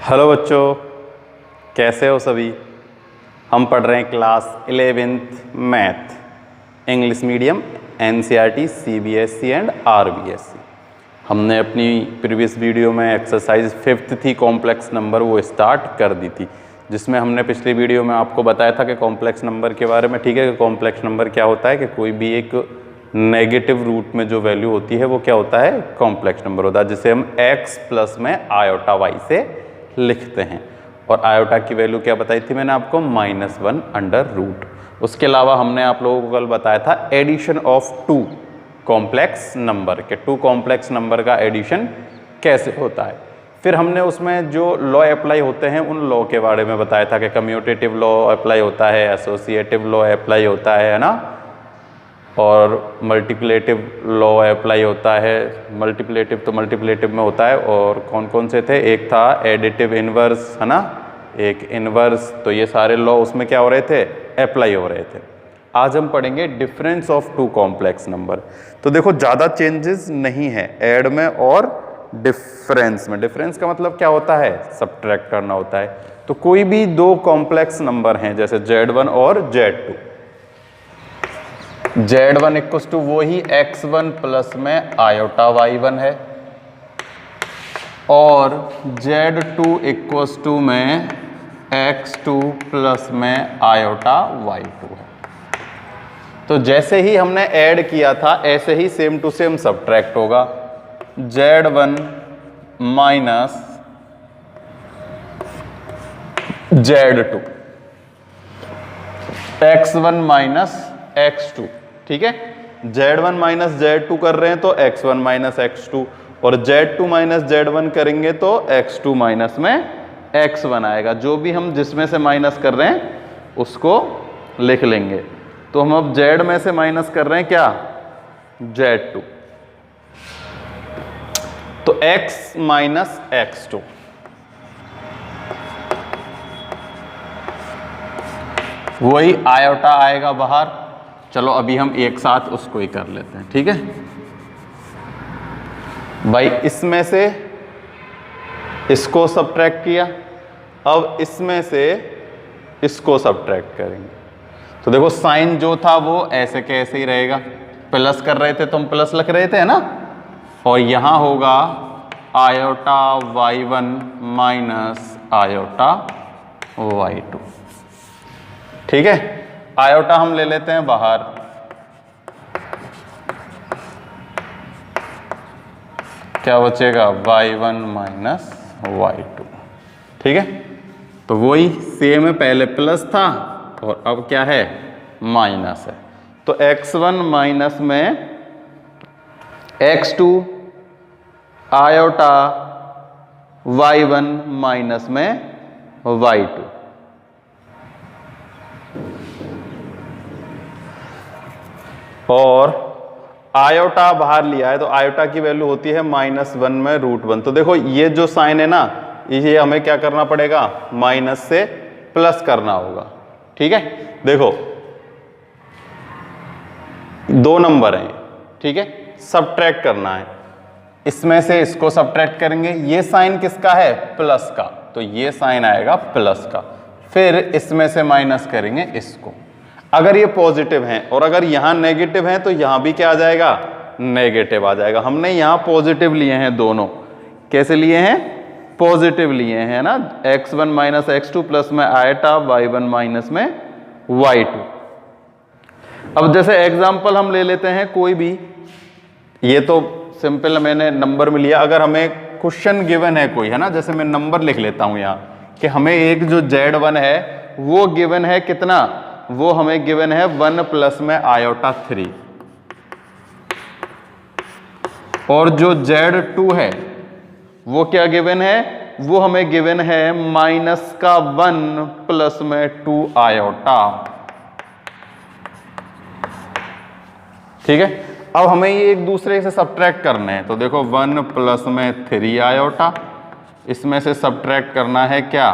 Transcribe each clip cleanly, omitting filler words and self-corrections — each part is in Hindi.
हेलो बच्चों, कैसे हो सभी। हम पढ़ रहे हैं class 11th math English medium NCERT CBSE and RBSE. हमने अपनी प्रीवियस वीडियो में एक्सरसाइज 5th थी कॉम्प्लेक्स नंबर, वो स्टार्ट कर दी थी, जिसमें हमने पिछली वीडियो में आपको बताया था कि कॉम्प्लेक्स नंबर के बारे में। ठीक है कि कॉम्प्लेक्स नंबर क्या होता है कि कोई भी एक नेगेटिव रूट में जो वैल्यू होती है वो क्या होता है, कॉम्प्लेक्स नंबर होता है, जिसे हम x प्लस में आयोटा y से लिखते हैं। और आयोटा की वैल्यू क्या बताई थी मैंने आपको, -1 अंडर रूट। उसके अलावा हमने आप लोगों को कल बताया था addition of two complex number के, टू कॉम्प्लेक्स नंबर का एडिशन कैसे होता है। फिर हमने उसमें जो लॉ अप्लाई होते हैं उन लॉ के बारे में बताया था कि कम्यूटेटिव लॉ अप्लाई होता है, एसोसिएटिव लॉ अप्लाई होता है ना, और मल्टीप्लेटिव लॉ अप्लाई होता है। मल्टीप्लेटिव तो मल्टीप्लेटिव में होता है, और कौन कौन से थे, एक था एडिटिव इनवर्स है ना, एक इनवर्स। तो ये सारे लॉ उसमें क्या हो रहे थे, अप्लाई हो रहे थे। आज हम पढ़ेंगे difference of two complex number. तो देखो ज़्यादा चेंजेस नहीं है ऐड में और डिफरेंस में। डिफरेंस का मतलब क्या होता है, सब्ट्रैक्ट करना होता है। तो कोई भी दो कॉम्प्लेक्स नंबर हैं जैसे Z1 और Z2, Z1 इक्वल टू वो ही x1 प्लस में आयोटा y1 है, और Z2 इक्वल टू में x2 प्लस में आयोटा y2 है। तो जैसे ही हमने ऐड किया था ऐसे ही सेम टू सेम सब्ट्रैक्ट होगा। Z1 minus Z2, x1 minus x2। ठीक है, Z1 माइनस Z2 कर रहे हैं तो x1 माइनस x2, और Z2 माइनस Z1 करेंगे तो x2 माइनस में x1 आएगा। जो भी हम जिसमें से माइनस कर रहे हैं उसको लिख लेंगे। तो हम अब Z में से माइनस कर रहे हैं क्या, Z2, तो x माइनस x2। वही आयोटा आएगा बाहर। चलो अभी हम एक साथ उसको ही कर लेते हैं। ठीक है भाई, इसमें से इसको सब्ट्रैक्ट किया, अब इसमें से इसको सब्ट्रैक्ट करेंगे। तो देखो साइन जो था वो ऐसे के ऐसे ही रहेगा। प्लस कर रहे थे तो हम प्लस लिख रहे थे ना, और यहां होगा iota y1 minus iota y2। ठीक है, आयोटा हम ले लेते हैं बाहर, क्या बचेगा, y1 माइनस y2। ठीक है, तो वही सेम है, पहले प्लस था और अब क्या है, माइनस है। तो x1 माइनस में x2 आयोटा y1 माइनस में y2। और आयोटा बाहर लिया है तो आयोटा की वैल्यू होती है -1 में √1। तो देखो ये जो साइन है ना, ये हमें क्या करना पड़ेगा, माइनस से प्लस करना होगा। ठीक है, देखो दो नंबर हैं, ठीक है, सब्ट्रैक्ट करना है। इसमें से इसको सब्ट्रैक्ट करेंगे, ये साइन किसका है, प्लस का, तो ये साइन आएगा प्लस का। फिर इसमें से माइनस करेंगे इसको। अगर ये पॉजिटिव हैं और अगर यहां नेगेटिव हैं तो यहां भी क्या आ जाएगा, नेगेटिव आ जाएगा। हमने यहां पॉजिटिव लिए हैं दोनों, कैसे लिए हैं, पॉजिटिव लिए हैं ना, x1 माइनस x2 प्लस में आयोटा y1 माइनस में y2। अब जैसे एग्जाम्पल हम ले लेते हैं कोई भी, ये तो सिंपल मैंने नंबर में लिया। अगर हमें क्वेश्चन गिवन है कोई है ना, जैसे मैं नंबर लिख लेता हूं यहां कि हमें एक जो Z1 है वो गिवन है कितना, वो हमें गिवन है 1 प्लस में आयोटा 3, और जो Z2 है वो क्या गिवन है, वो हमें गिवन है -1 प्लस में 2 आयोटा। ठीक है, अब हमें ये एक दूसरे से सब्ट्रैक्ट करने हैं। तो देखो 1 प्लस में 3 आयोटा, इसमें से सब्ट्रैक्ट करना है क्या,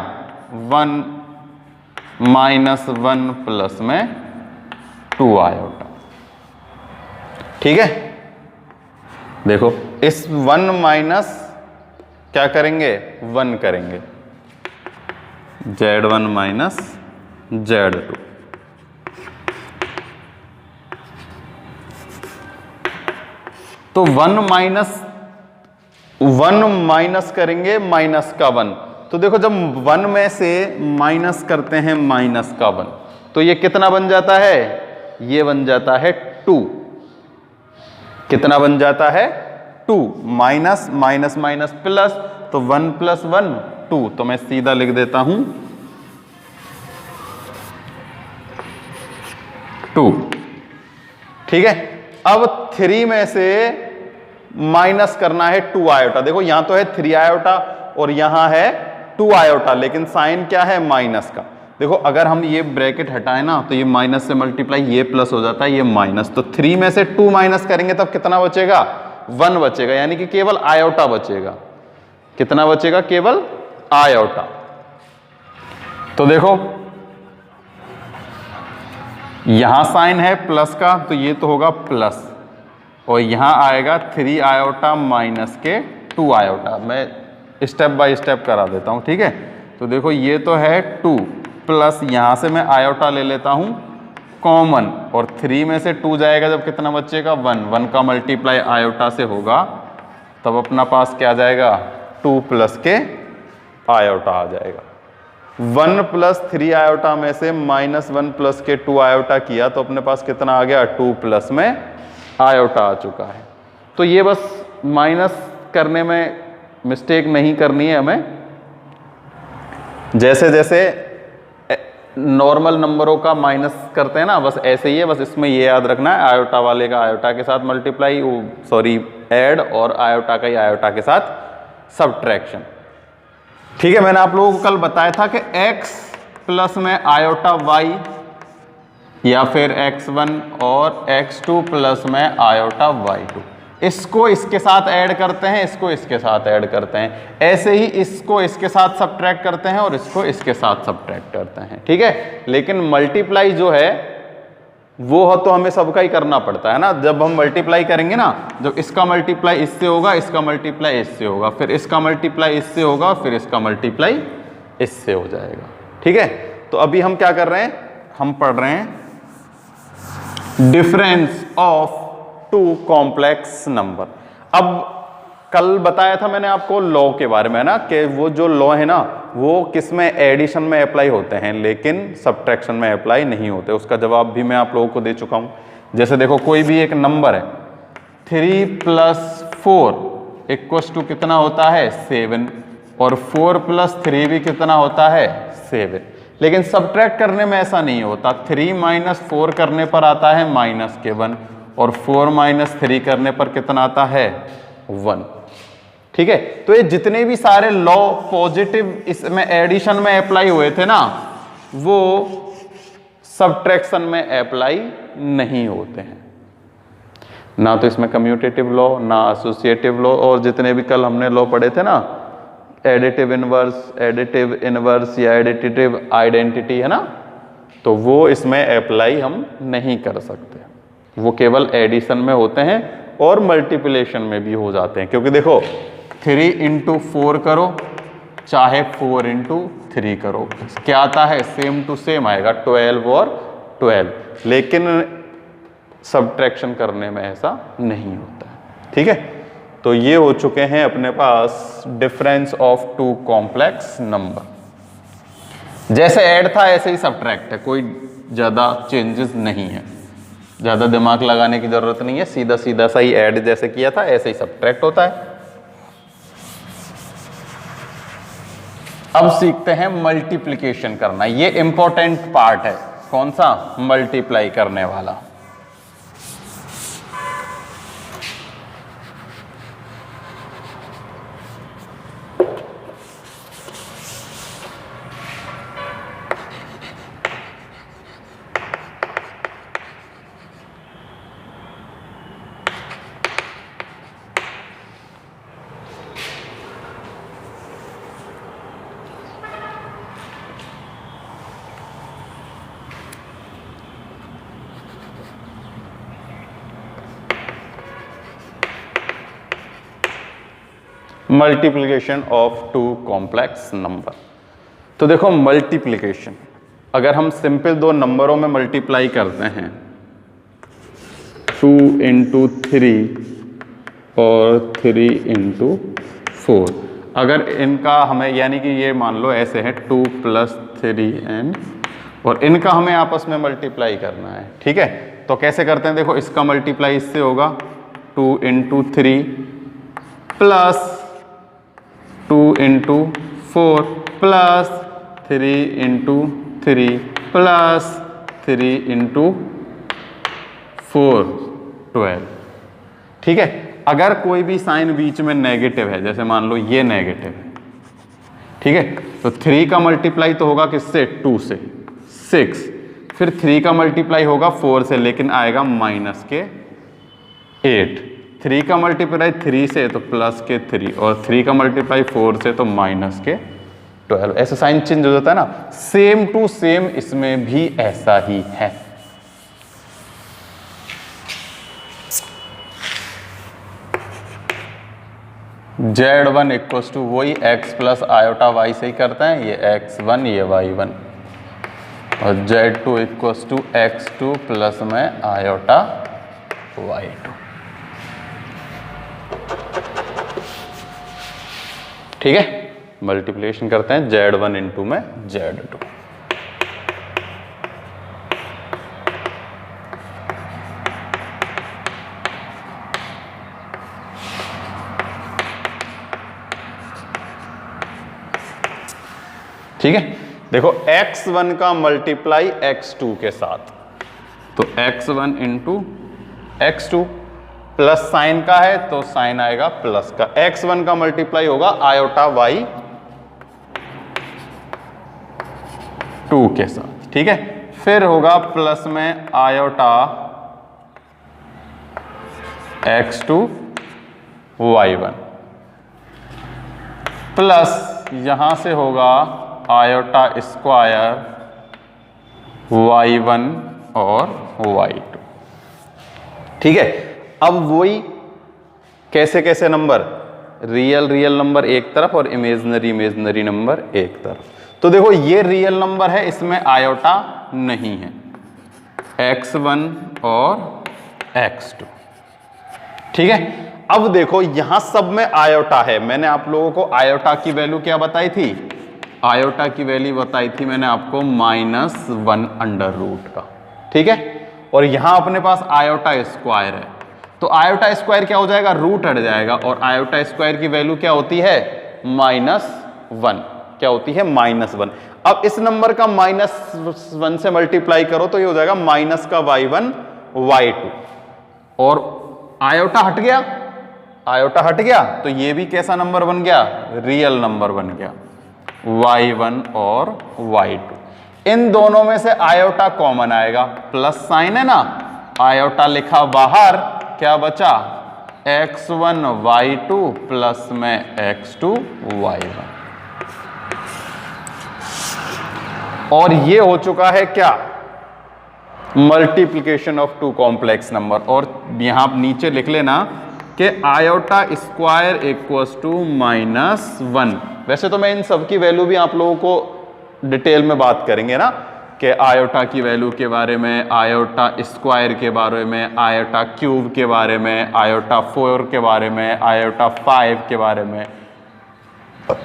1 -1 प्लस में 2 आयोटा। ठीक है, देखो इस 1 माइनस क्या करेंगे, 1 करेंगे, Z1 माइनस Z2। तो 1 माइनस करेंगे माइनस का 1, तो देखो जब 1 में से माइनस करते हैं माइनस का 1 तो ये कितना बन जाता है, ये बन जाता है 2। कितना बन जाता है 2। माइनस माइनस माइनस प्लस, तो 1 + 1 2, तो मैं सीधा लिख देता हूं 2। ठीक है। अब 3 में से माइनस करना है 2 आयोटा। देखो यहां तो है 3 आयोटा और यहां है 2 आयोटा, लेकिन साइन क्या है, माइनस का। देखो अगर हम ये ब्रैकेट हटाएं ना तो ये माइनस से मल्टीप्लाई, ये प्लस हो जाता है, ये माइनस। तो 3 में से 2 माइनस करेंगे तब कितना बचेगा, 1 बचेगा, यानी कि केवल आयोटा बचेगा। कितना बचेगा, केवल आयोटा। तो देखो यहां साइन है प्लस का, तो ये तो होगा प्लस, और यहां आएगा 3 आयोटा माइनस के 2 आयोटा। मैं स्टेप बाय स्टेप करा देता हूं, ठीक है। तो देखो ये तो है 2 प्लस, यहां से मैं आयोटा ले लेता हूं कॉमन, और 3 में से 2 जाएगा जब कितना बचेगा, 1। 1 का मल्टीप्लाई आयोटा से होगा, तब अपना पास क्या आ जाएगा, 2 प्लस के आयोटा आ जाएगा। 1 + 3 आयोटा में से -1 प्लस के 2 आयोटा किया तो अपने पास कितना आ गया, 2 प्लस में आयोटा आ चुका है। तो ये बस माइनस करने में मिस्टेक नहीं करनी है हमें। जैसे जैसे नॉर्मल नंबरों का माइनस करते हैं ना, बस ऐसे ही है। बस इसमें ये याद रखना है, आयोटा वाले का आयोटा के साथ मल्टीप्लाई, ऐड, और आयोटा का ही आयोटा के साथ सब्ट्रैक्शन। ठीक है। मैंने आप लोगों को कल बताया था कि x प्लस में आयोटा y, या फिर x1 और x2 प्लस में आयोटा y2, इसको इसके साथ ऐड करते हैं, इसको इसके साथ ऐड करते हैं, ऐसे ही इसको इसके साथ सब्ट्रैक्ट करते हैं और इसको इसके साथ सब्ट्रैक्ट करते हैं। ठीक है। लेकिन मल्टीप्लाई जो है वो तो हमें सबका ही करना पड़ता है ना। जब हम मल्टीप्लाई करेंगे ना, जब इसका मल्टीप्लाई इससे होगा, इसका मल्टीप्लाई इससे होगा, फिर इसका मल्टीप्लाई इससे होगा, फिर इसका मल्टीप्लाई इससे हो जाएगा। ठीक है। तो अभी हम क्या कर रहे हैं, हम पढ़ रहे हैं डिफरेंस ऑफ 2 कॉम्प्लेक्स नंबर। अब कल बताया था मैंने आपको लॉ के बारे में ना, कि वो जो लॉ है ना वो किस में, एडिशन में अप्लाई होते हैं, लेकिन सब्ट्रैक्शन में अप्लाई नहीं होते। उसका जवाब भी मैं आप लोगों को दे चुका हूं। जैसे देखो कोई भी एक नंबर है, 3 + 4 = कितना होता है, 7, और 4 + 3 भी कितना होता है, 7। लेकिन सब्ट्रैक्ट करने में ऐसा नहीं होता। 3 - 4 करने पर आता है -1, और 4 - 3 करने पर कितना आता है, 1। ठीक है। तो ये जितने भी सारे लॉ पॉजिटिव इसमें एडिशन में अप्लाई हुए थे ना, वो सब्ट्रैक्शन में अप्लाई नहीं होते हैं। ना तो इसमें कम्यूटेटिव लॉ, ना एसोसिएटिव लॉ, और जितने भी कल हमने लॉ पढ़े थे ना, एडिटिव इनवर्स या एडिटिव आइडेंटिटी, है ना, तो वो इसमें अप्लाई हम नहीं कर सकते। वो केवल एडिशन में होते हैं और मल्टीप्लिकेशन में भी हो जाते हैं। क्योंकि देखो 3 × 4 करो चाहे 4 × 3 करो, क्या आता है, सेम टू सेम आएगा, 12 और 12। लेकिन सब्ट्रैक्शन करने में ऐसा नहीं होता है। ठीक है। तो ये हो चुके हैं अपने पास डिफरेंस ऑफ 2 कॉम्प्लेक्स नंबर। जैसे ऐड था ऐसे ही सब्ट्रैक्ट है, कोई ज़्यादा चेंजेस नहीं है, ज़्यादा दिमाग लगाने की ज़रूरत नहीं है। सीधा सीधा सा ही ऐड जैसे किया था ऐसे ही सब्ट्रैक्ट होता है। अब सीखते हैं मल्टीप्लिकेशन करना। ये इंपॉर्टेंट पार्ट है। कौन सा, मल्टीप्लाई करने वाला। Multiplication of 2 complex number. तो देखो मल्टीप्लिकेशन, अगर हम सिंपल दो नंबरों में मल्टीप्लाई करते हैं 2 इंटू 3 और 3 इंटू 4, अगर इनका हमें यानी कि ये मान लो ऐसे है 2 + 3n और इनका हमें आपस में मल्टीप्लाई करना है, ठीक है। तो कैसे करते हैं, देखो इसका मल्टीप्लाई इससे होगा 2 into 3 plus 2 into 4 plus 3 into 3 plus 3 into 4 12, ठीक है। अगर कोई भी साइन बीच में नेगेटिव है, जैसे मान लो ये नेगेटिव है, ठीक है, तो 3 का मल्टीप्लाई तो होगा किससे, 2 से 6, फिर 3 का मल्टीप्लाई होगा 4 से, लेकिन आएगा माइनस के 8, 3 का मल्टीप्लाई 3 से तो प्लस के 3 और 3 का मल्टीप्लाई 4 से तो माइनस के 12। ऐसा साइन चेंज हो जाता है ना, सेम टू सेम इसमें भी ऐसा ही है। Z1 इक्वल्स टू वही x प्लस आयोटा y से ही करते हैं, ये x1 ये y1, और Z2 equals to x2 plus में आयोटा y2, ठीक है। मल्टीप्लिकेशन करते हैं Z1 इंटू में Z2, ठीक है। देखो x1 का मल्टीप्लाई x2 के साथ, तो x1 into x2 plus sign का है तो साइन आएगा प्लस का, x1 का मल्टीप्लाई होगा आयोटा y2 के साथ, ठीक है। फिर होगा प्लस में आयोटा x2 y1 प्लस यहां से होगा आयोटा स्क्वायर y1 और y2, ठीक है। अब वही कैसे कैसे नंबर, रियल नंबर एक तरफ और इमेजिनरी नंबर एक तरफ। तो देखो ये रियल नंबर है, इसमें आयोटा नहीं है, x1 और x2, ठीक है। अब देखो यहां सब में आयोटा है, मैंने आप लोगों को आयोटा की वैल्यू क्या बताई थी, आयोटा की वैल्यू बताई थी मैंने आपको -1 अंडर रूट का, ठीक है। और यहां अपने पास आयोटा स्क्वायर है, तो आयोटा स्क्वायर क्या हो जाएगा, रूट हट जाएगा, और आयोटा स्क्वायर की वैल्यू क्या होती है, -1, क्या होती है, -1। अब इस नंबर का -1 से मल्टीप्लाई करो तो ये हो जाएगा माइनस का y1 y2, और आयोटा हट गया, आयोटा हट गया तो ये भी कैसा नंबर बन गया, रियल नंबर बन गया, y1 और y2। इन दोनों में से आयोटा कॉमन आएगा, प्लस साइन है ना, आयोटा लिखा बाहर, क्या बचा, x1 y2 प्लस में x2 y1, और ये हो चुका है क्या, multiplication of two complex number. और यहां आप नीचे लिख लेना कि आयोटा स्क्वायर इक्वल्स टू -1। वैसे तो मैं इन सब की वैल्यू भी आप लोगों को डिटेल में बात करेंगे ना, कि आयोटा की वैल्यू के बारे में, आयोटा स्क्वायर के बारे में, आयोटा क्यूब के बारे में, आयोटा 4 के बारे में, आयोटा 5 के बारे में,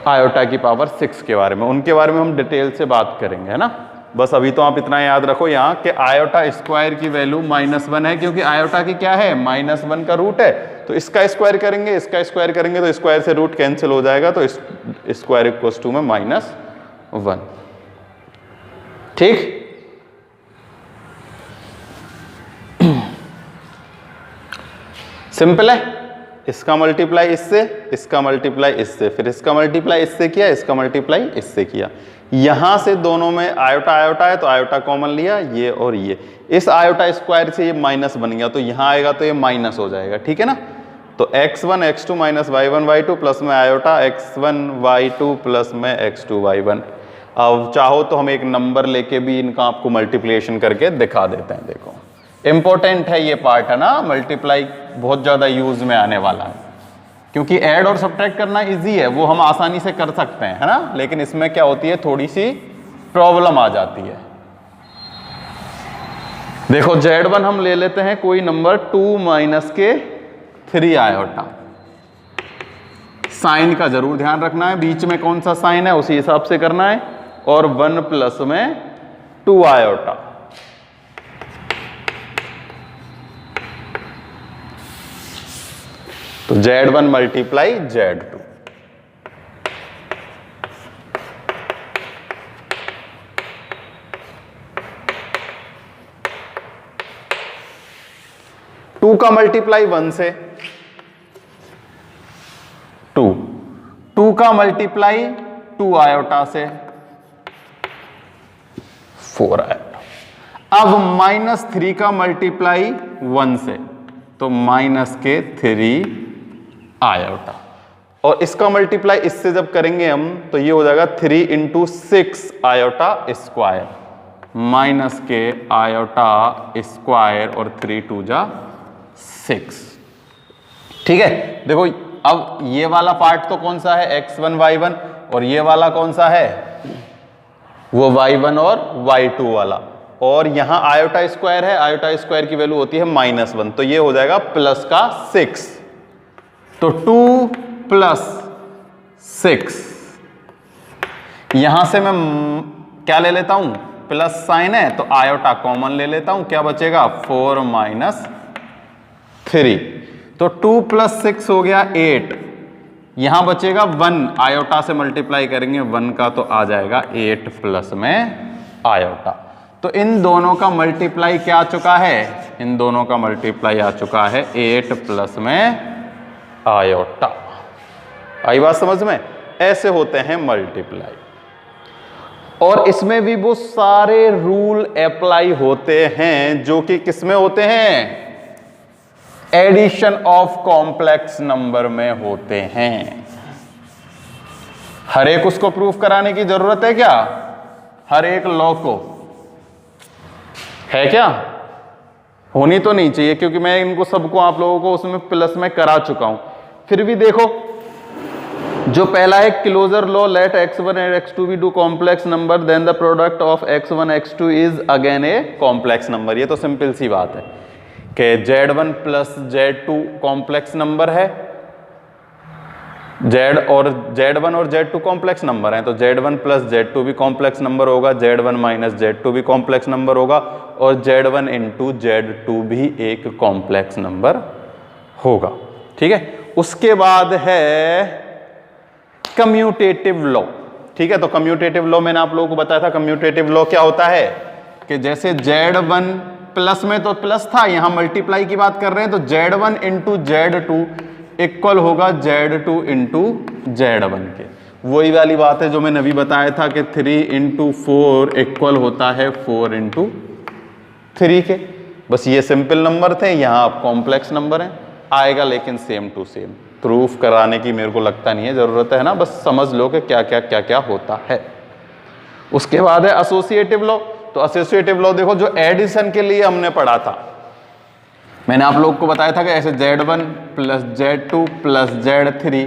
आयोटा की पावर 6 के बारे में, उनके बारे में हम डिटेल से बात करेंगे, है ना। बस अभी तो आप इतना याद रखो यहाँ कि आयोटा स्क्वायर की वैल्यू -1 है, क्योंकि आयोटा की क्या है, -1 का रूट है, तो इसका स्क्वायर करेंगे, इसका स्क्वायर करेंगे तो स्क्वायर से रूट कैंसिल हो जाएगा, तो स्क्वायर इक्वल्स टू में -1, ठीक। सिंपल है, इसका मल्टीप्लाई इससे, इसका मल्टीप्लाई इससे, फिर इसका मल्टीप्लाई इससे किया, इसका मल्टीप्लाई इससे किया, यहां से दोनों में आयोटा आयोटा है तो आयोटा कॉमन लिया, ये और ये, इस आयोटा स्क्वायर से ये माइनस बन गया, तो यहां आएगा तो ये माइनस हो जाएगा, ठीक है ना। तो x1 x2 minus y1 y2 plus में आयोटा x1 y2 प्लस में x2 y1। अब चाहो तो हम एक नंबर लेके भी इनका आपको मल्टीप्लिकेशन करके दिखा देते हैं। देखो इंपॉर्टेंट है ये पार्ट, है ना, मल्टीप्लाई बहुत ज्यादा यूज में आने वाला है। क्योंकि ऐड और सब्ट्रैक्ट करना इजी है, वो हम आसानी से कर सकते हैं, है ना, लेकिन इसमें क्या होती है, थोड़ी सी प्रॉब्लम आ जाती है। देखो Z1 हम ले लेते हैं कोई नंबर 2 माइनस के 3 आयोटा। साइन का जरूर ध्यान रखना है, बीच में कौन सा साइन है उसी हिसाब से करना है, और 1 प्लस में 2 आयोटा। तो Z1 मल्टीप्लाई Z2। टू का मल्टीप्लाई 1 से 2 का मल्टीप्लाई 2 आयोटा से 4 आयोटा। अब -3 का मल्टीप्लाई 1 से, तो माइनस के 3 आयोटा, और इसका मल्टीप्लाई इससे जब करेंगे हम तो ये हो जाएगा 3 इंटू 6 आयोटा स्क्वायर, माइनस के आयोटा स्क्वायर, और 3 2 जा 6। ठीक है, देखो अब ये वाला पार्ट तो कौन सा है, x1 y1, और ये वाला कौन सा है, वो y1 और y2 वाला, और यहां आयोटा स्क्वायर है, आयोटा स्क्वायर की वैल्यू होती है -1, तो ये हो जाएगा प्लस का 6। तो 2 प्लस 6, यहां से मैं क्या ले लेता हूं, प्लस साइन है तो आयोटा कॉमन ले लेता हूं, क्या बचेगा 4 माइनस 3, तो 2 प्लस 6 हो गया 8, यहां बचेगा 1, आयोटा से मल्टीप्लाई करेंगे 1 का तो आ जाएगा 8 प्लस में आयोटा। तो इन दोनों का मल्टीप्लाई क्या आ चुका है, इन दोनों का मल्टीप्लाई आ चुका है 8 प्लस में आयोटा। आई बात समझ में, ऐसे होते हैं मल्टीप्लाई, और इसमें भी वो सारे रूल अप्लाई होते हैं जो कि किसमें होते हैं, एडिशन ऑफ कॉम्प्लेक्स नंबर में होते हैं। हर एक उसको प्रूफ कराने की जरूरत है क्या, हर एक लॉ को है क्या, होनी तो नहीं चाहिए, क्योंकि मैं इनको सबको आप लोगों को उसमें प्लस में करा चुका हूं। फिर भी देखो, जो पहला है closure law, let x1 and x2 be two complex number then the product of x1 x2 is again a complex number. ये तो सिंपल सी बात है कि Z1 plus Z2 complex number है, Z1 और Z2 कॉम्प्लेक्स नंबर हैं, तो Z1 प्लस Z2 भी कॉम्प्लेक्स नंबर होगा, Z1 माइनस Z2 भी कॉम्प्लेक्स नंबर होगा, और Z1 इंटू Z2 भी एक कॉम्प्लेक्स नंबर होगा। ठीक है, उसके बाद है कम्यूटेटिव लॉ। ठीक है, तो कम्यूटेटिव लॉ मैंने आप लोगों को बताया था, कम्यूटेटिव लॉ क्या होता है कि जैसे Z1 प्लस में तो प्लस था, यहां मल्टीप्लाई की बात कर रहे हैं, तो Z1 इंटू Z2 इक्वल होगा Z2 इंटू Z1 के। वही वाली बात है जो मैंने अभी बताया था कि 3 इंटू 4 इक्वल होता है 4 इंटू 3 के। बस ये सिंपल नंबर थे, यहां आप कॉम्प्लेक्स नंबर हैं, आएगा लेकिन सेम टू सेम। प्रूफ कराने की मेरे को लगता नहीं है जरूरत है ना, बस समझ लो कि क्या क्या होता है। उसके बाद है एसोसिएटिव लॉ। तो एसोसिएटिव लॉ देखो, जो एडिशन के लिए हमने पढ़ा था, मैंने आप लोग को बताया था कि ऐसे Z1 plus Z2 plus Z3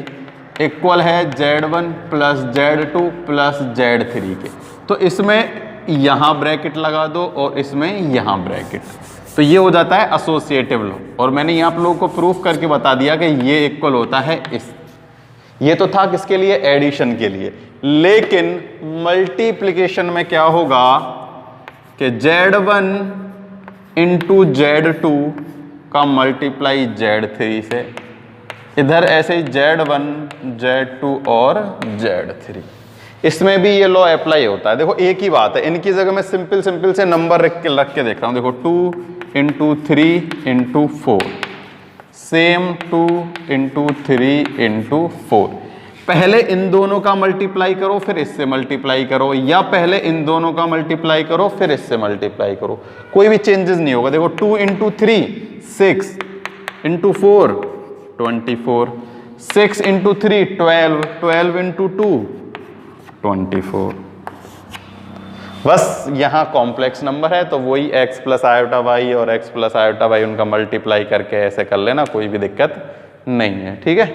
equal है Z1 plus Z2 plus Z3 के। तो इसमें यहां ब्रैकेट लगा दो और इसमें यहां ब्रैकेट, तो ये हो जाता है एसोसिएटिव लॉ। और मैंने यहाँ आप लोगों को प्रूफ करके बता दिया कि ये इक्वल होता है इस। ये तो था किसके लिए, एडिशन के लिए। लेकिन मल्टीप्लिकेशन में क्या होगा कि Z1 इंटू Z2 का मल्टीप्लाई Z3 से, इधर ऐसे ही Z1 Z2 और Z3, इसमें भी ये लॉ अप्लाई होता है। देखो एक ही बात है, इनकी जगह मैं सिंपल से नंबर रख के देख रहा हूं। देखो 2 into 3 into 4, same 2 into 3 into 4। पहले इन दोनों का मल्टीप्लाई करो फिर इससे मल्टीप्लाई करो, या पहले इन दोनों का मल्टीप्लाई करो फिर इससे मल्टीप्लाई करो, कोई भी चेंजेस नहीं होगा। देखो 2 इंटू 3 6 इंटू 4 24, 6 इंटू 3 12, 12 इंटू 2 24। बस यहां कॉम्प्लेक्स नंबर है तो वही x प्लस आयोटा वाई और x प्लस आयोटा वाई उनका मल्टीप्लाई करके ऐसे कर लेना, कोई भी दिक्कत नहीं है। ठीक है,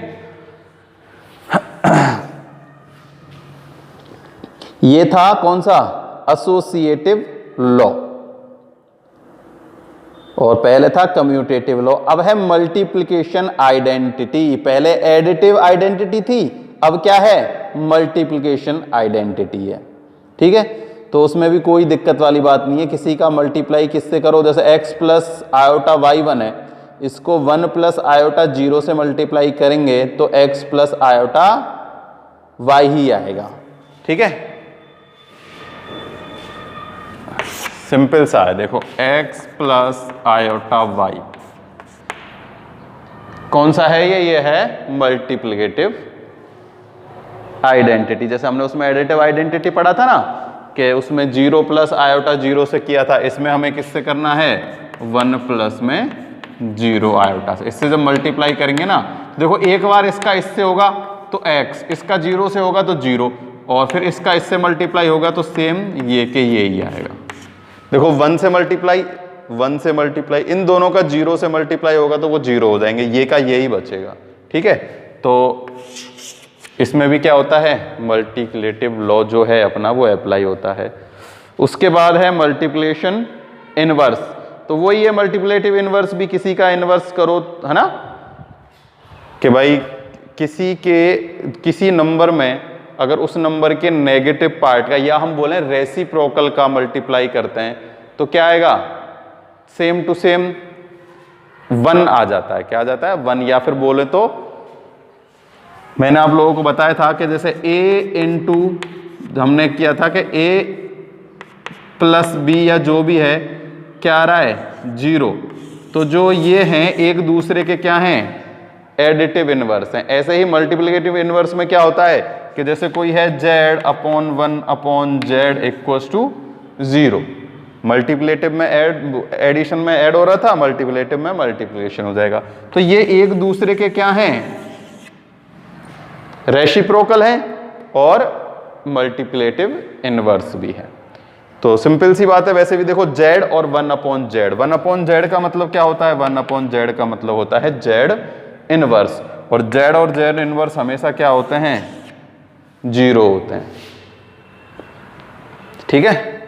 ये था कौन सा, एसोसिएटिव लॉ, और पहले था कम्यूटेटिव लॉ। अब है मल्टीप्लिकेशन आइडेंटिटी। पहले एडिटिव आइडेंटिटी थी, अब क्या है, मल्टीप्लिकेशन आइडेंटिटी है। ठीक है, तो उसमें भी कोई दिक्कत वाली बात नहीं है। किसी का मल्टीप्लाई किससे करो, जैसे x प्लस आयोटा y1 है, इसको 1 प्लस आयोटा 0 से मल्टीप्लाई करेंगे तो x प्लस आयोटा y ही आएगा। ठीक है, सिंपल सा है। देखो x प्लस आयोटा y कौन सा है, ये है मल्टीप्लिकेटिव आइडेंटिटी। जैसे हमने उसमें एडिटिव आइडेंटिटी पढ़ा था ना, कि उसमें 0 प्लस आयोटा 0 से किया था, इसमें हमें किससे करना है, 1 प्लस में 0 आयोटा से। इससे जब मल्टीप्लाई करेंगे ना, देखो एक बार इसका इससे होगा तो x, इसका 0 से होगा तो 0, और फिर इसका इससे मल्टीप्लाई होगा तो सेम ये के ये ही आएगा। देखो 1 से मल्टीप्लाई, 1 से मल्टीप्लाई, इन दोनों का 0 से मल्टीप्लाई होगा तो वो 0 हो जाएंगे, ये का ये ही बचेगा। ठीक है, तो इसमें भी क्या होता है, मल्टीप्लिकेटिव लॉ जो है अपना वो अप्लाई होता है। उसके बाद है मल्टीप्लिकेशन इनवर्स। तो वही है मल्टीप्लिकेटिव इनवर्स भी, किसी का इनवर्स करो, है ना, कि भाई किसी नंबर में अगर उस नंबर के नेगेटिव पार्ट का, या हम बोलें रेसिप्रोकल का मल्टीप्लाई करते हैं तो क्या आएगा, सेम टू सेम 1 आ जाता है। क्या आ जाता है, 1। या फिर बोले तो मैंने आप लोगों को बताया था कि जैसे a इंटू, हमने किया था कि a प्लस b या जो भी है क्या आ रहा है, 0। तो जो ये हैं एक दूसरे के क्या हैं, एडिटिव इनवर्स हैं। ऐसे ही मल्टीप्लिकेटिव इनवर्स में क्या होता है कि जैसे कोई है z upon 1 upon z equals to 0। Multiplicative में एडिशन में ऐड हो रहा था, मल्टीप्लिकेटिव में मल्टीप्लिकेशन हो जाएगा। तो ये एक दूसरे के क्या हैं, रेसिप्रोकल है और मल्टीप्लिकेटिव इनवर्स भी है। तो सिंपल सी बात है। वैसे भी देखो z और 1 अपॉन z, 1 अपॉन z का मतलब क्या होता है, 1 अपॉन z का मतलब होता है z इनवर्स, और z और z इनवर्स हमेशा क्या होते हैं, 0 होते हैं। ठीक है,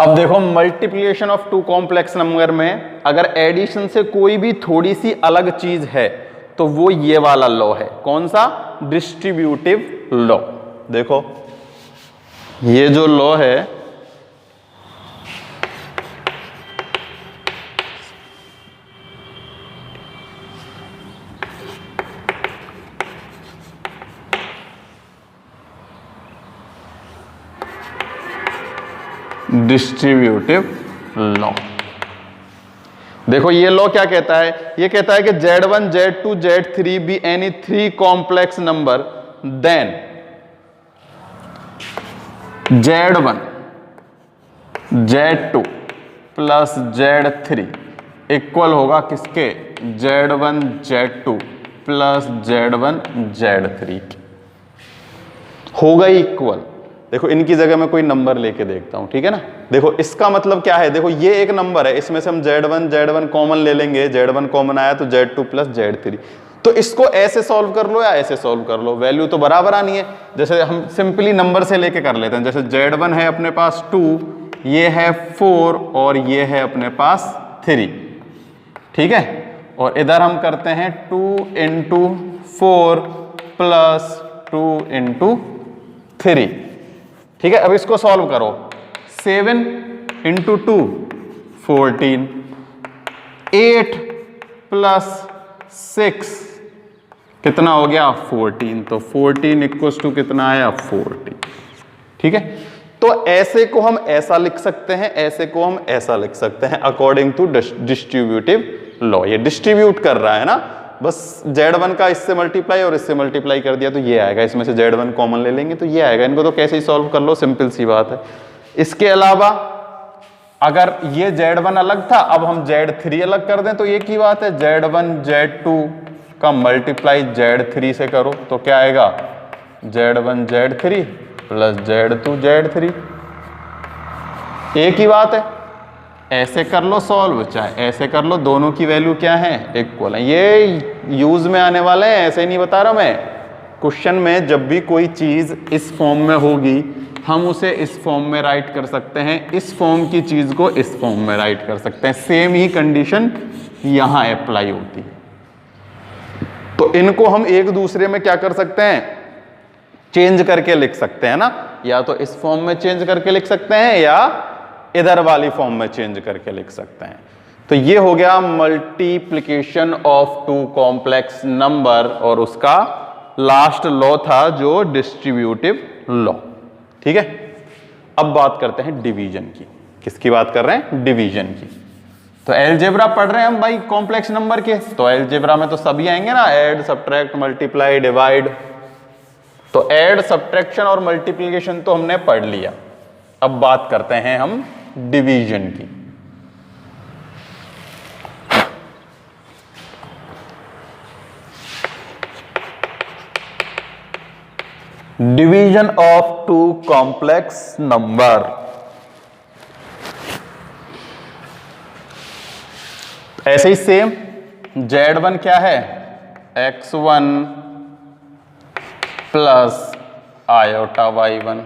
अब देखो multiplication of two complex number में अगर एडिशन से कोई भी थोड़ी सी अलग चीज है तो वो ये वाला लॉ है। कौन सा, डिस्ट्रीब्यूटिव लॉ। देखो ये जो लॉ है, डिस्ट्रीब्यूटिव लॉ, देखो ये लॉ क्या कहता है, ये कहता है कि Z1 Z2 Z3 be any 3 complex number then Z1 Z2 plus Z3 equal होगा किसके, Z1 Z2 plus Z1 Z3 होगा इक्वल। देखो इनकी जगह मैं कोई नंबर लेके देखता हूं, ठीक है ना। देखो इसका मतलब क्या है, देखो ये एक नंबर है, इसमें से हम Z1 कॉमन ले लेंगे, Z1 कॉमन आया तो Z2 प्लस Z3। तो इसको ऐसे सॉल्व कर लो या ऐसे सॉल्व कर लो, वैल्यू तो बराबर आनी है। जैसे हम सिंपली नंबर से लेके कर लेते हैं, जैसे Z1 है अपने पास 2, ये है 4 और ये है अपने पास 3, ठीक है। और इधर हम करते हैं 2 इंटू 4 प्लस 2 इंटू 3, ठीक है। अब इसको सॉल्व करो, 7 इंटू 2 14, 8 प्लस 6 कितना हो गया 14, तो 14 इक्वल्स टू कितना आया 40, ठीक है। तो ऐसे को हम ऐसा लिख सकते हैं, ऐसे को हम ऐसा लिख सकते हैं अकॉर्डिंग टू डिस्ट्रीब्यूटिव लॉ। ये डिस्ट्रीब्यूट कर रहा है ना, बस Z1 का इससे मल्टीप्लाई और इससे मल्टीप्लाई कर दिया तो ये आएगा, इसमें से Z1 कॉमन ले लेंगे तो ये आएगा। इनको तो कैसे ही सॉल्व कर लो, सिंपल सी बात है। इसके अलावा अगर ये Z1 अलग था, अब हम Z3 अलग कर दें तो एक ही बात है, Z1 Z2 का मल्टीप्लाई Z3 से करो तो क्या आएगा, Z1 Z3 plus Z2 Z3, एक ही बात है। ऐसे कर लो सॉल्व, चाहे ऐसे कर लो, दोनों की वैल्यू क्या है, इक्वल है। ये यूज में आने वाले हैं, ऐसे नहीं बता रहा मैं। क्वेश्चन में जब भी कोई चीज इस फॉर्म में होगी, हम उसे इस फॉर्म में राइट कर सकते हैं, इस फॉर्म की चीज को इस फॉर्म में राइट कर सकते हैं। सेम ही कंडीशन यहां अप्लाई होती है। तो इनको हम एक दूसरे में क्या कर सकते हैं, चेंज करके लिख सकते हैं ना। या तो इस फॉर्म में चेंज करके लिख सकते हैं या इधर वाली फॉर्म में चेंज करके लिख सकते हैं। तो ये हो गया multiplication of two complex number, और उसका लास्ट लॉ था जो डिस्ट्रीब्यूटिव लॉ। ठीक है, अब बात करते हैं डिवीजन की। किसकी बात कर रहे हैं, डिवीजन की। तो अलजेब्रा पढ़ रहे हैं हम भाई कॉम्प्लेक्स नंबर के, तो अलजेब्रा में तो सभी आएंगे ना, ऐड, सब्ट्रैक्ट, मल्टीप्लाई, डिवाइड। तो ऐड, सब्ट्रैक्शन और मल्टीप्लिकेशन तो हमने पढ़ लिया। अब बात करते हैं हम डिवीजन की। Division of two complex number. ऐसे ही सेम, Z1 क्या है, X1 प्लस आयोटा Y1,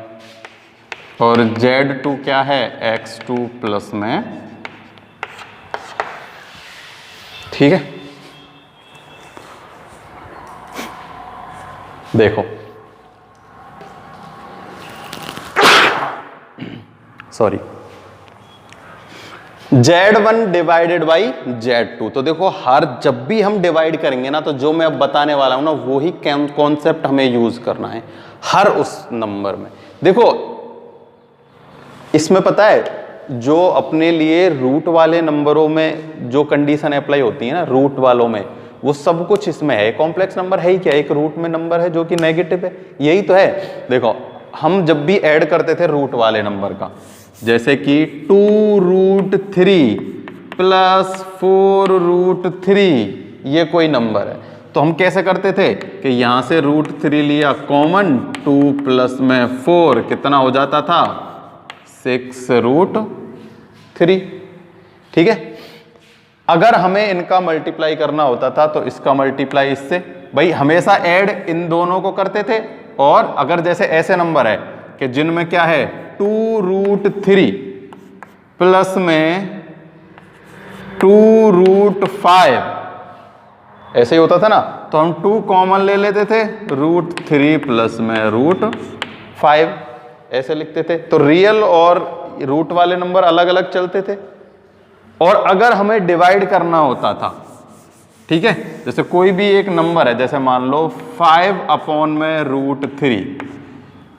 और Z2 क्या है, X2 प्लस में, ठीक है। देखो sorry, Z1 divided by Z2। तो देखो हर जब भी हम डिवाइड करेंगे ना, तो जो मैं अब बताने वाला हूं ना, वो ही कॉन्सेप्ट हमें यूज करना है हर उस नंबर में। देखो इसमें पता है, जो अपने लिए रूट वाले नंबरों में जो कंडीशन अप्लाई होती है ना, रूट वालों में, वो सब कुछ इसमें है। कॉम्प्लेक्स नंबर है ही क्या, एक रूट में नंबर है जो कि नेगेटिव है, यही तो है। देखो हम जब भी ऐड करते थे रूट वाले नंबर का, जैसे कि 2√3 प्लस 4√3, ये कोई नंबर है, तो हम कैसे करते थे कि यहां से √3 लिया कॉमन, 2 प्लस में 4 कितना हो जाता था, 6√3। ठीक है, अगर हमें इनका मल्टीप्लाई करना होता था तो इसका मल्टीप्लाई इससे, भाई हमेशा ऐड इन दोनों को करते थे। और अगर जैसे ऐसे नंबर है कि जिनमें क्या है, 2√3 प्लस में 2√5, ऐसे ही होता था ना, तो हम 2 कॉमन ले लेते थे, √3 प्लस में √5 ऐसे लिखते थे। तो रियल और रूट वाले नंबर अलग अलग चलते थे। और अगर हमें डिवाइड करना होता था, ठीक है, जैसे कोई भी एक नंबर है, जैसे मान लो 5/√3,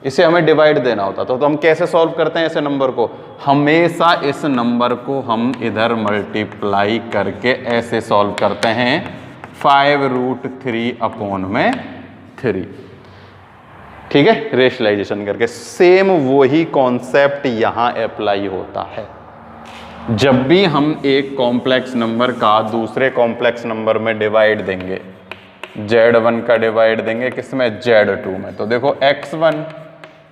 इसे हमें डिवाइड देना होता था, तो हम कैसे सॉल्व करते हैं ऐसे नंबर को, हमेशा इस नंबर को हम इधर मल्टीप्लाई करके ऐसे सॉल्व करते हैं, 5√3/3। ठीक है, रेशनलाइजेशन करके। सेम वही कॉन्सेप्ट यहां अप्लाई होता है। जब भी हम एक कॉम्प्लेक्स नंबर का दूसरे कॉम्प्लेक्स नंबर में डिवाइड देंगे, Z1 का डिवाइड देंगे किसमें, Z2 में, तो देखो X1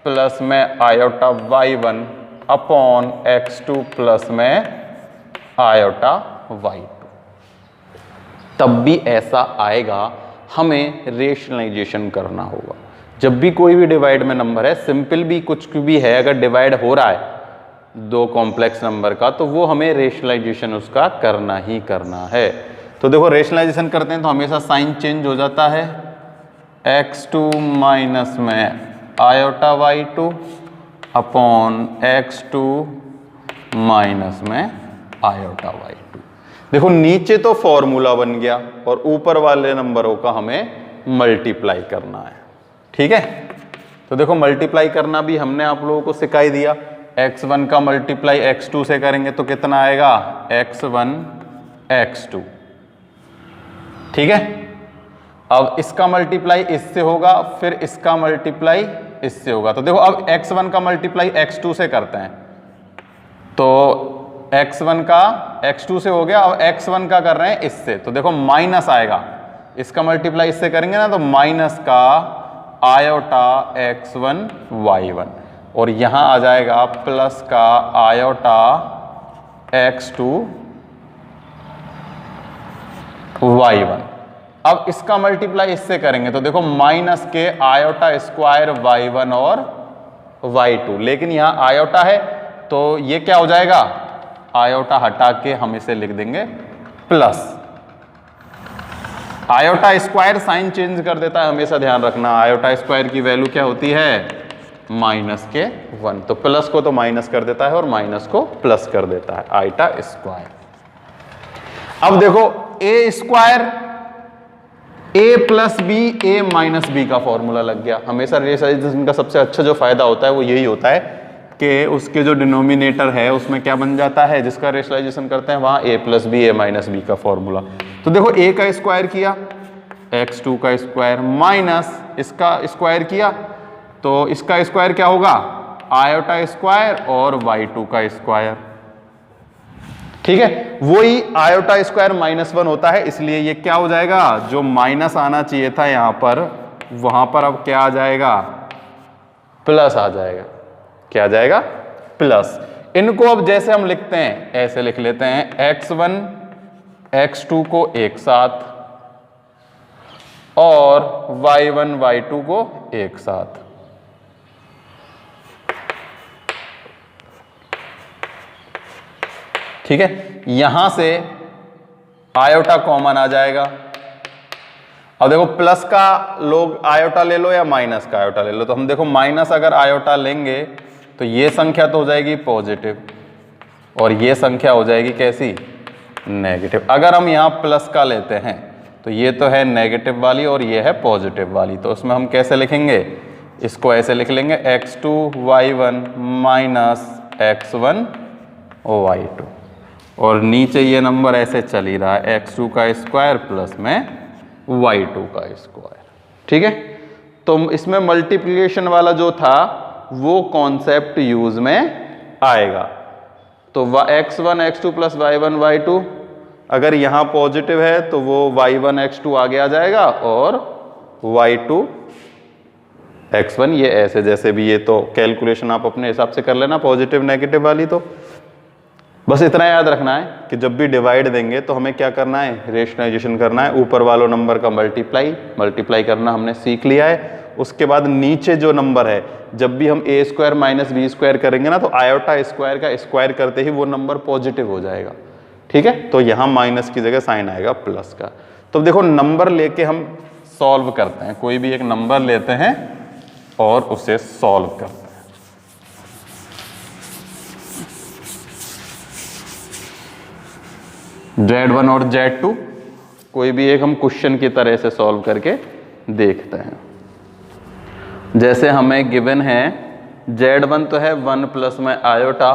प्लस में iota Y1 upon X2 plus में आयोटा Y2, तब भी ऐसा आएगा। हमें रेशनलाइजेशन करना होगा। जब भी कोई भी डिवाइड में नंबर है, सिंपल भी कुछ भी है, अगर डिवाइड हो रहा है दो कॉम्प्लेक्स नंबर का, तो वो हमें रेशनलाइजेशन उसका करना ही करना है। तो देखो रेशनलाइजेशन करते हैं तो हमेशा साइन चेंज हो जाता है, X2 माइनस में iota Y2 upon X2 minus में आयोटा Y2। देखो नीचे तो फॉर्मूला बन गया और ऊपर वाले नंबरों का हमें मल्टीप्लाई करना है। ठीक है, तो देखो मल्टीप्लाई करना भी हमने आप लोगों को सिखाई दिया। X1 का मल्टीप्लाई X2 से करेंगे तो कितना आएगा, X1 X2। ठीक है, अब इसका मल्टीप्लाई इससे होगा, फिर इसका मल्टीप्लाई इससे होगा। तो देखो अब X1 का मल्टीप्लाई X2 से करते हैं, तो X1 का X2 से हो गया, अब X1 का कर रहे हैं इससे, तो देखो माइनस आएगा। इसका मल्टीप्लाई इससे करेंगे ना, तो माइनस का आयोटा X1 Y1, और यहां आ जाएगा प्लस का आयोटा x2 y1। अब इसका मल्टीप्लाई इससे करेंगे तो देखो माइनस के आयोटा स्क्वायर y1 और y2, लेकिन यहां आयोटा है तो ये क्या हो जाएगा, आयोटा हटा के हम इसे लिख देंगे plus. Iota square sine change कर देता है, हमेशा ध्यान रखना। आयोटा स्क्वायर की वैल्यू क्या होती है, माइनस के 1, तो प्लस को तो माइनस कर देता है और माइनस को प्लस कर देता है, आयोटा स्क्वायर। अब देखो ए स्क्वायर ए प्लस बी ए माइनस बी का फॉर्मूला लग गया। हमेशा रेशनलाइजेशन का सबसे अच्छा जो फायदा होता है वो यही होता है कि उसके जो डिनोमिनेटर है उसमें क्या बन जाता है, जिसका रेशनलाइजेशन करते हैं वहां ए प्लस बी ए माइनस बी का फॉर्मूला। तो देखो ए का स्क्वायर किया, x2 का स्क्वायर माइनस इसका स्क्वायर किया तो इसका स्क्वायर क्या होगा, आयोटा स्क्वायर और y2 का स्क्वायर। ठीक है, वही आयोटा स्क्वायर -1 होता है, इसलिए ये क्या हो जाएगा, जो माइनस आना चाहिए था यहां पर वहां पर अब क्या आ जाएगा, प्लस आ जाएगा। क्या आ जाएगा, प्लस। इनको अब जैसे हम लिखते हैं ऐसे लिख लेते हैं, x1 x2 को एक साथ और y1 y2 को एक साथ। ठीक है, यहां से आयोटा कॉमन आ जाएगा। अब देखो प्लस का लोग आयोटा ले लो या माइनस का आयोटा ले लो, तो हम देखो माइनस अगर आयोटा लेंगे तो ये संख्या तो हो जाएगी पॉजिटिव और ये संख्या हो जाएगी कैसी, नेगेटिव। अगर हम यहां प्लस का लेते हैं तो ये तो है नेगेटिव वाली और ये है पॉजिटिव वाली, तो उसमें हम कैसे लिखेंगे, इसको ऐसे लिख लेंगे x2 y1 minus x1 y2 और नीचे ये नंबर ऐसे चल ही रहा है, x2 का स्क्वायर प्लस में y2 का स्क्वायर। ठीक है, तो इसमें मल्टीप्लिकेशन वाला जो था वो कॉन्सेप्ट यूज में आएगा। तो x1 x2 plus y1 y2, अगर यहां पॉजिटिव है तो वो y1 x2 आगे आ जाएगा और y2 x1, ये ऐसे जैसे भी, ये तो कैलकुलेशन आप अपने हिसाब से कर लेना पॉजिटिव नेगेटिव वाली। तो बस इतना याद रखना है कि जब भी डिवाइड देंगे तो हमें क्या करना है, रेशनलाइजेशन करना है। ऊपर वालों नंबर का मल्टीप्लाई करना हमने सीख लिया है। उसके बाद नीचे जो नंबर है, जब भी हम a square minus b square करेंगे ना तो आयोटा स्क्वायर का स्क्वायर करते ही वो नंबर पॉजिटिव हो जाएगा। ठीक है, तो यहां माइनस की जगह साइन आएगा प्लस का। तो देखो नंबर लेके हम सॉल्व करते हैं, कोई भी एक नंबर लेते हैं और उसे सॉल्व करते हैं। Z1 और Z2 कोई भी एक हम क्वेश्चन की तरह से सॉल्व करके देखते हैं। जैसे हमें गिवन है Z1 तो है 1 प्लस में आयोटा,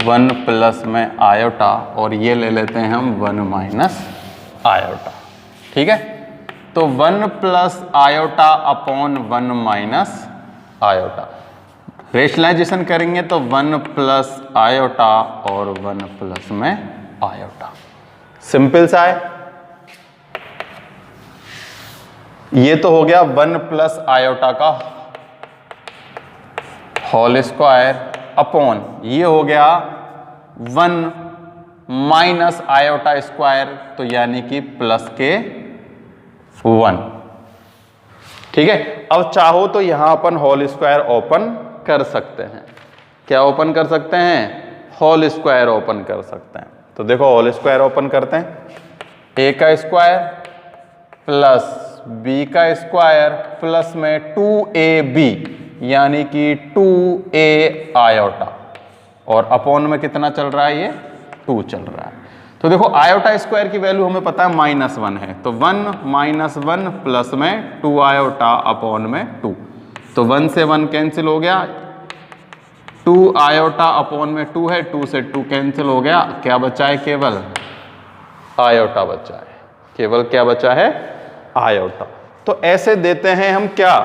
1 प्लस में आयोटा और ये ले लेते हैं हम 1 माइनस आयोटा। ठीक है, तो 1 plus iota upon 1 minus iota. Rationalization करेंगे तो 1 प्लस आयोटा और 1 प्लस में आयोटा। सिंपल सा है, ये तो हो गया 1 प्लस आयोटा का होल स्क्वायर अपॉन ये हो गया 1 माइनस आयोटा स्क्वायर, तो यानी कि प्लस के 1। ठीक है, अब चाहो तो यहां अपन होल स्क्वायर ओपन कर सकते हैं। क्या ओपन कर सकते हैं, होल स्क्वायर ओपन कर सकते हैं। तो देखो होल स्क्वायर ओपन करते हैं, a का स्क्वायर प्लस b का स्क्वायर प्लस में 2ab यानी कि 2a आयोटा और अपॉन में कितना चल रहा है, ये 2 चल रहा है। तो देखो आयोटा स्क्वायर की वैल्यू हमें पता है -1 है, तो 1 माइनस 1 प्लस में 2 आयोटा अपॉन में 2, तो 1 से 1 कैंसिल हो गया, 2 आयोटा अपॉन में 2 है, 2 से 2 कैंसिल हो गया, क्या बचा है, केवल आयोटा बचा है। केवल क्या बचा है, आयोटा। तो ऐसे देते हैं हम क्या,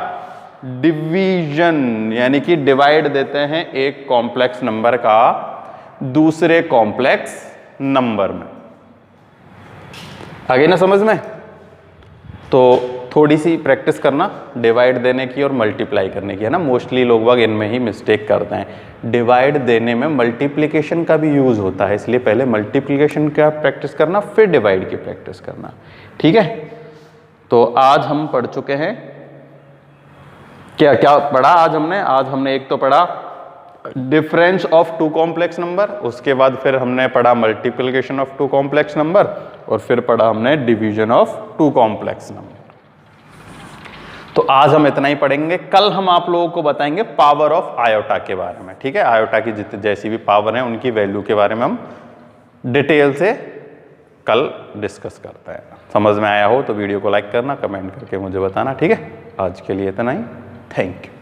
डिवीजन, यानी कि डिवाइड देते हैं एक कॉम्प्लेक्स नंबर का दूसरे कॉम्प्लेक्स नंबर में। आगे ना समझ में, तो थोड़ी सी प्रैक्टिस करना डिवाइड देने की और मल्टीप्लाई करने की, है ना। मोस्टली लोग बाग इनमें ही मिस्टेक करते हैं। डिवाइड देने में मल्टीप्लिकेशन का भी यूज़ होता है, इसलिए पहले मल्टीप्लिकेशन का प्रैक्टिस करना, फिर डिवाइड की प्रैक्टिस करना, ठीक है। तो आज हम पढ़ चुके हैं, क्या क्या पढ़ा आज हमने? आज हमने एक तो पढ़ा difference of two complex number, उसके बाद फिर हमने पढ़ा multiplication of two complex number, और फिर पढ़ा हमने division of two complex number. तो आज हम इतना ही पढ़ेंगे। कल हम आप लोगों को बताएंगे पावर ऑफ आयोटा के बारे में, ठीक है। आयोटा की जैसी भी पावर है उनकी वैल्यू के बारे में हम डिटेल से कल डिस्कस करते हैं। समझ में आया हो तो वीडियो को लाइक करना, कमेंट करके मुझे बताना, ठीक है। आज के लिए इतना ही, थैंक यू।